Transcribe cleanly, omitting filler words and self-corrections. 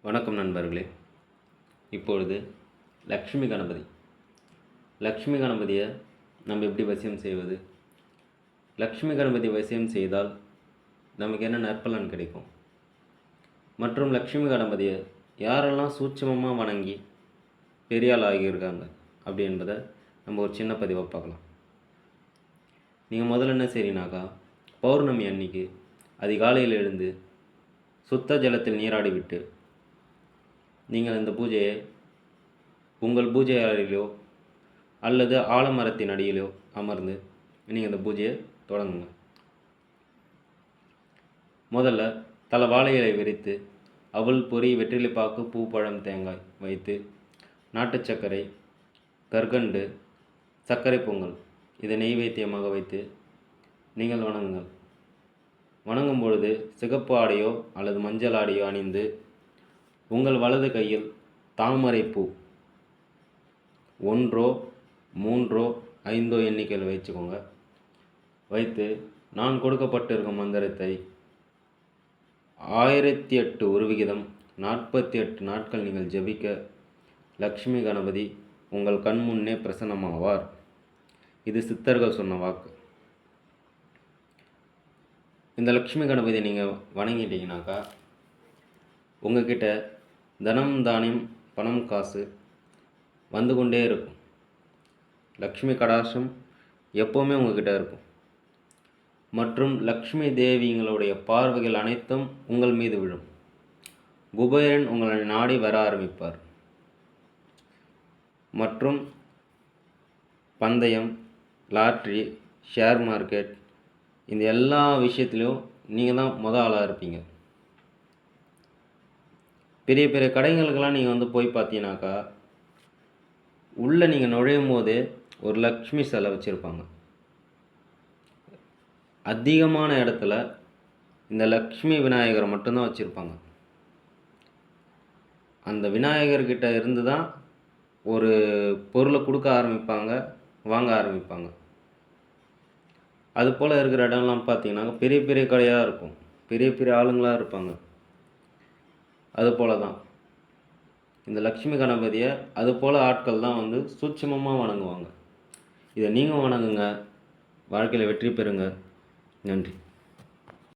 வணக்கம் நண்பர்களே. இப்பொழுது லக்ஷ்மி கணபதியை நம்ம எப்படி வசியம் செய்வது? லக்ஷ்மி கணபதி வசியம் செய்தால் நமக்கு என்ன நற்பலன் கிடைக்கும்? மற்றும் லக்ஷ்மி கணபதியை யாரெல்லாம் சூட்சமமாக வணங்கி பெரிய ஆள் ஆகியிருக்காங்க அப்படி என்பதை நம்ம ஒரு சின்ன பதிவாக பார்க்கலாம். நீங்கள் முதல்ல என்ன செய்றீங்கனாக்கா, பௌர்ணமி அன்னைக்கு அதிகாலையில் எழுந்து சுத்த ஜலத்தில் நீராடி விட்டு நீங்கள் இந்த பூஜையை உங்கள் பூஜை அறையிலோ அல்லது ஆலமரத்தின் அடியிலோ அமர்ந்து நீங்கள் இந்த பூஜையை தொடங்குங்க. முதல்ல தலை வாழை இலை விரித்து அவல் பொரி வெற்றிலைப்பாக்கு பூ பழம் தேங்காய் வைத்து நாட்டு சர்க்கரை கற்கண்டு சர்க்கரை பொங்கல் இதை நெய்வேத்தியமாக வைத்து நீங்கள் வணங்குங்கள். வணங்கும் பொழுது சிகப்பு ஆடையோ அல்லது மஞ்சள் ஆடையோ அணிந்து உங்கள் வலது கையில் தாமரை பூ 1 3 5 எண்ணிக்கையில் வச்சுக்கோங்க. வைத்து நான் கொடுக்கப்பட்டிருக்கும் மந்திரத்தை 1008 ஒரு விகிதம் 48 நாட்கள் நீங்கள் ஜபிக்க லக்ஷ்மி கணபதி உங்கள் கண் முன்னே பிரசன்னமாவார். இது சித்தர்கள் சொன்ன வாக்கு. இந்த லக்ஷ்மி கணபதி நீங்கள் வணங்கிட்டீங்கனாக்கா உங்ககிட்ட தனம் தானியம் பணம் காசு வந்து கொண்டே இருக்கும். லக்ஷ்மி கடாட்சம் எப்போவுமே உங்ககிட்ட இருக்கும். மற்றும் லக்ஷ்மி தேவிங்களுடைய பார்வைகள் அனைத்தும் உங்கள் மீது விழும். குபேரன் உங்களை நாடி வர ஆரம்பிப்பார். மற்றும் பந்தயம், லாட்ரி, ஷேர் மார்க்கெட் இந்த எல்லா விஷயத்துலையும் நீங்கள் தான் முதல் ஆளாக இருப்பீங்க. பெரிய பெரிய கடைகளுக்கெல்லாம் நீங்கள் போய் பார்த்தீங்கன்னாக்கா உள்ளே நீங்கள் நுழையும் போதே ஒரு லக்ஷ்மி சிலை வச்சுருப்பாங்க. அதிகமான இடத்துல இந்த லக்ஷ்மி விநாயகரை மட்டும்தான் வச்சுருப்பாங்க. அந்த விநாயகர்கிட்ட இருந்து தான் ஒரு பொருளை கொடுக்க ஆரம்பிப்பாங்க, வாங்க ஆரம்பிப்பாங்க. அது போல் இருக்கிற இடம்லாம் பார்த்தீங்கன்னாக்கா பெரிய பெரிய கடையாக இருக்கும், பெரிய பெரிய ஆளுங்களாக இருப்பாங்க. அதுபோல தான் இந்த லக்ஷ்மி கணபதியை அதுபோல் ஆட்கள் தான் சூட்சமமாக வணங்குவாங்க. இதை நீங்கள் வணங்குங்க, வாழ்க்கையில் வெற்றி பெறுங்க. நன்றி.